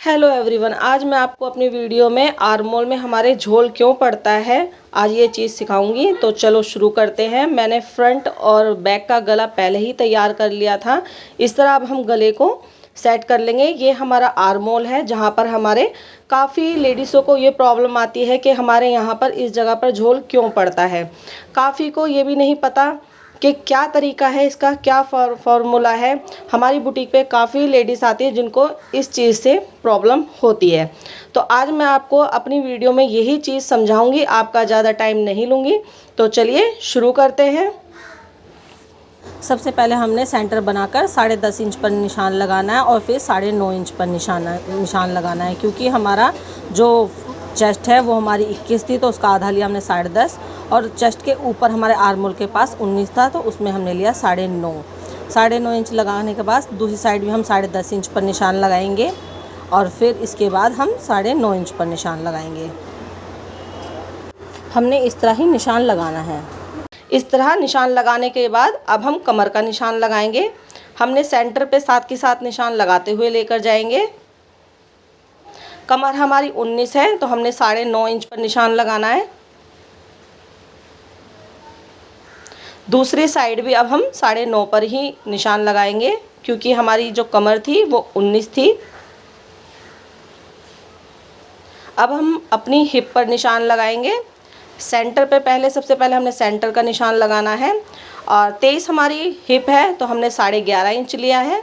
Hello everyone, आज मैं आपको अपनी वीडियो में आर्मोल में हमारे झोल क्यों पड़ता है आज ये चीज़ सिखाऊंगी। तो चलो शुरू करते हैं। मैंने फ्रंट और बैक का गला पहले ही तैयार कर लिया था। इस तरह अब हम गले को सेट कर लेंगे। ये हमारा आर्मोल है जहाँ पर हमारे काफ़ी लेडीज़ों को ये प्रॉब्लम आती है कि हमारे यहाँ पर इस जगह पर झोल क्यों पड़ता है। काफ़ी को ये भी नहीं पता कि क्या तरीका है इसका, क्या फार्मूला है। हमारी बुटीक पे काफ़ी लेडीज़ आती है जिनको इस चीज़ से प्रॉब्लम होती है। तो आज मैं आपको अपनी वीडियो में यही चीज़ समझाऊंगी, आपका ज़्यादा टाइम नहीं लूँगी। तो चलिए शुरू करते हैं। सबसे पहले हमने सेंटर बनाकर 10.5 इंच पर निशान लगाना है और फिर 9.5 इंच पर निशान लगाना है, क्योंकि हमारा जो चेस्ट है वो हमारी 21 थी तो उसका आधा लिया हमने 10.5, और चेस्ट के ऊपर हमारे आर्मोल के पास 19 था तो उसमें हमने लिया 9.5 इंच लगाने के बाद दूसरी साइड भी हम 10.5 इंच पर निशान लगाएंगे और फिर इसके बाद हम 9.5 इंच पर निशान लगाएंगे। हमने इस तरह ही निशान लगाना है। इस तरह निशान लगाने के बाद अब हम कमर का निशान लगाएंगे। हमने सेंटर पे साथ के साथ निशान लगाते हुए लेकर जाएंगे। कमर हमारी 19 है तो हमने 9.5 इंच पर निशान लगाना है। दूसरी साइड भी अब हम 9.5 पर ही निशान लगाएंगे, क्योंकि हमारी जो कमर थी वो 19 थी। अब हम अपनी हिप पर निशान लगाएंगे। सेंटर पे सबसे पहले हमने सेंटर का निशान लगाना है और 23 हमारी हिप है तो हमने 11.5 इंच लिया है।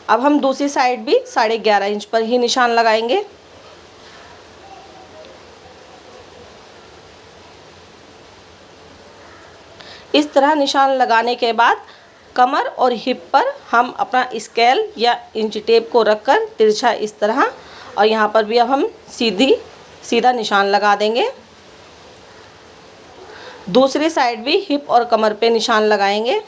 अब हम दूसरी साइड भी 11.5 इंच पर ही निशान लगाएंगे। इस तरह निशान लगाने के बाद कमर और हिप पर हम अपना स्केल या इंच टेप को रखकर तिरछा इस तरह, और यहाँ पर भी अब हम सीधा निशान लगा देंगे। दूसरी साइड भी हिप और कमर पे निशान लगाएंगे।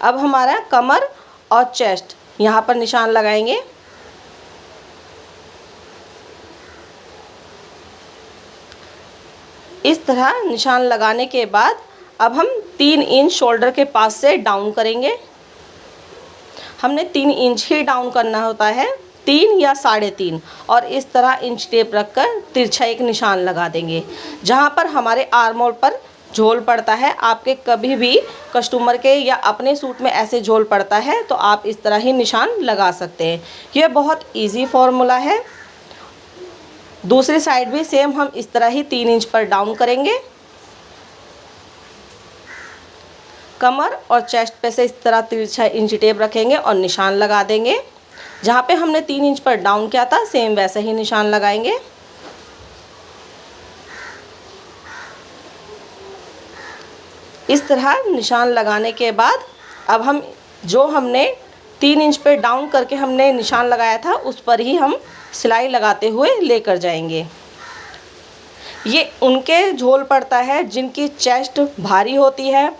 अब हमारा कमर और चेस्ट यहाँ पर निशान लगाएंगे। इस तरह निशान लगाने के बाद अब हम 3 इंच शोल्डर के पास से डाउन करेंगे। हमने 3 इंच ही डाउन करना होता है, 3 या 3.5, और इस तरह इंच टेप रखकर तिरछा एक निशान लगा देंगे जहाँ पर हमारे आर्मोल पर झोल पड़ता है। आपके कभी भी कस्टमर के या अपने सूट में ऐसे झोल पड़ता है तो आप इस तरह ही निशान लगा सकते हैं। यह बहुत इजी फॉर्मूला है। दूसरी साइड भी सेम हम इस तरह ही 3 इंच पर डाउन करेंगे। कमर और चेस्ट पे से इस तरह तिरछा इंच टेप रखेंगे और निशान लगा देंगे। जहाँ पे हमने 3 इंच पर डाउन किया था सेम वैसे ही निशान लगाएंगे। इस तरह निशान लगाने के बाद अब हम जो हमने 3 इंच पे डाउन करके हमने निशान लगाया था उस पर ही हम सिलाई लगाते हुए लेकर जाएंगे। ये उनके झोल पड़ता है जिनकी चेस्ट भारी होती है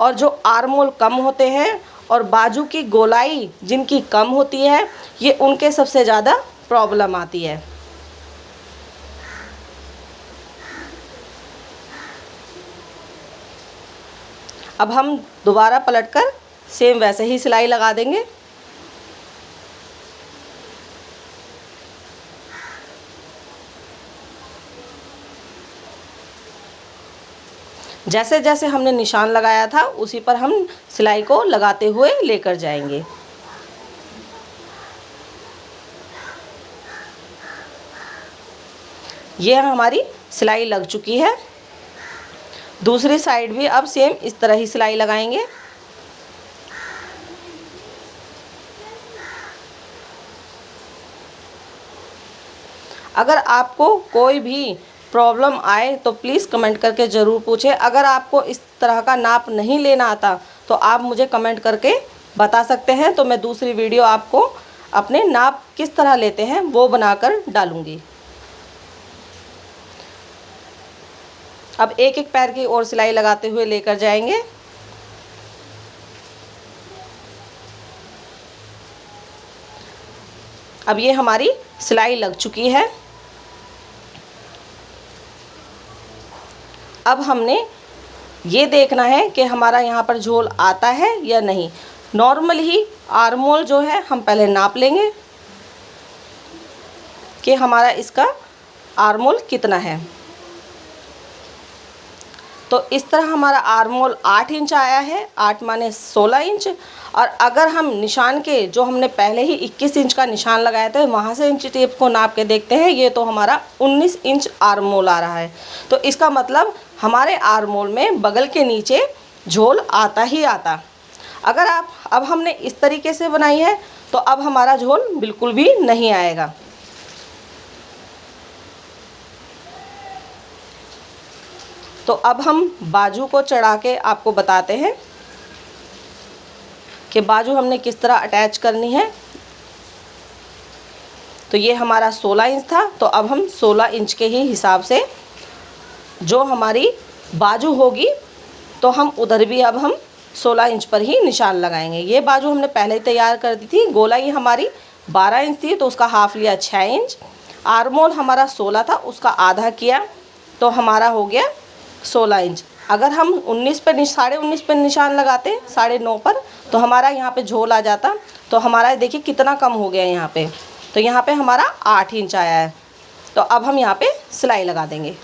और जो आर्मोल कम होते हैं और बाजू की गोलाई जिनकी कम होती है, ये उनके सबसे ज़्यादा प्रॉब्लम आती है। अब हम दोबारा पलटकर सेम वैसे ही सिलाई लगा देंगे। जैसे जैसे हमने निशान लगाया था उसी पर हम सिलाई को लगाते हुए लेकर जाएंगे। यह हमारी सिलाई लग चुकी है। दूसरी साइड भी अब सेम इस तरह ही सिलाई लगाएंगे। अगर आपको कोई भी प्रॉब्लम आए तो प्लीज़ कमेंट करके ज़रूर पूछें। अगर आपको इस तरह का नाप नहीं लेना आता तो आप मुझे कमेंट करके बता सकते हैं, तो मैं दूसरी वीडियो आपको अपने नाप किस तरह लेते हैं वो बनाकर डालूँगी। अब एक एक पैर की ओर सिलाई लगाते हुए लेकर जाएंगे। अब ये हमारी सिलाई लग चुकी है। अब हमने ये देखना है कि हमारा यहाँ पर झोल आता है या नहीं। नॉर्मल ही आर्म होल जो है हम पहले नाप लेंगे कि हमारा इसका आर्म होल कितना है। तो इस तरह हमारा आर्म होल 8 इंच आया है, 8 माने 16 इंच। और अगर हम निशान के जो हमने पहले ही 21 इंच का निशान लगाया था वहाँ से इंच टेप को नाप के देखते हैं, ये तो हमारा 19 इंच आर्म होल आ रहा है। तो इसका मतलब हमारे आर्म होल में बगल के नीचे झोल आता ही आता। अगर अब हमने इस तरीके से बनाई है तो अब हमारा झोल बिल्कुल भी नहीं आएगा। तो अब हम बाजू को चढ़ा के आपको बताते हैं कि बाजू हमने किस तरह अटैच करनी है। तो ये हमारा 16 इंच था, तो अब हम 16 इंच के ही हिसाब से जो हमारी बाजू होगी तो हम उधर भी अब हम 16 इंच पर ही निशान लगाएंगे। ये बाजू हमने पहले ही तैयार कर दी थी। गोलाई हमारी 12 इंच थी तो उसका हाफ लिया 6 इंच। आर्म होल हमारा 16 था, उसका आधा किया तो हमारा हो गया 16 इंच। अगर हम 19 पे 19.5 पे निशान लगाते 9.5 पर तो हमारा यहाँ पे झोल आ जाता। तो हमारा देखिए कितना कम हो गया यहाँ पे। तो यहाँ पे हमारा 8 इंच आया है। तो अब हम यहाँ पे सिलाई लगा देंगे।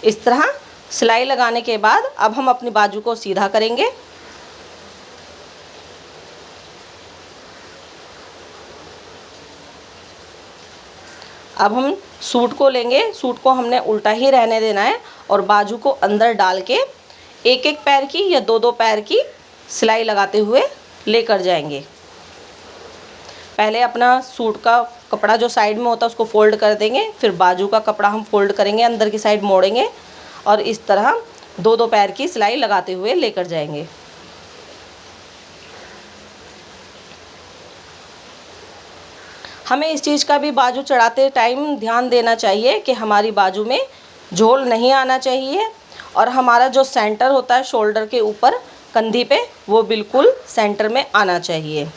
इस तरह सिलाई लगाने के बाद अब हम अपनी बाजू को सीधा करेंगे। अब हम सूट को लेंगे, सूट को हमने उल्टा ही रहने देना है और बाजू को अंदर डाल के एक एक पैर की या दो दो पैर की सिलाई लगाते हुए लेकर जाएंगे। पहले अपना सूट का कपड़ा जो साइड में होता है उसको फोल्ड कर देंगे, फिर बाजू का कपड़ा हम फोल्ड करेंगे, अंदर की साइड मोड़ेंगे और इस तरह दो दो पैर की सिलाई लगाते हुए लेकर जाएंगे। हमें इस चीज़ का भी बाजू चढ़ाते टाइम ध्यान देना चाहिए कि हमारी बाजू में झोल नहीं आना चाहिए और हमारा जो सेंटर होता है शोल्डर के ऊपर कंधी पे वो बिल्कुल सेंटर में आना चाहिए।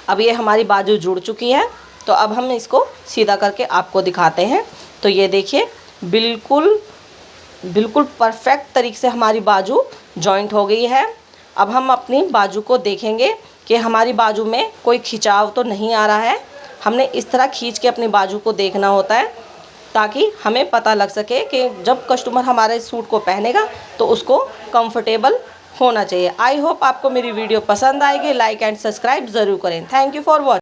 अब ये हमारी बाजू जुड़ चुकी है, तो अब हम इसको सीधा करके आपको दिखाते हैं। तो ये देखिए बिल्कुल परफेक्ट तरीके से हमारी बाजू जॉइंट हो गई है। अब हम अपनी बाजू को देखेंगे कि हमारी बाजू में कोई खिंचाव तो नहीं आ रहा है। हमने इस तरह खींच के अपनी बाजू को देखना होता है ताकि हमें पता लग सके कि जब कस्टमर हमारे सूट को पहनेगा तो उसको कंफर्टेबल होना चाहिए। आई होप आपको मेरी वीडियो पसंद आएगी। लाइक एंड सब्सक्राइब ज़रूर करें। Thank you for watching.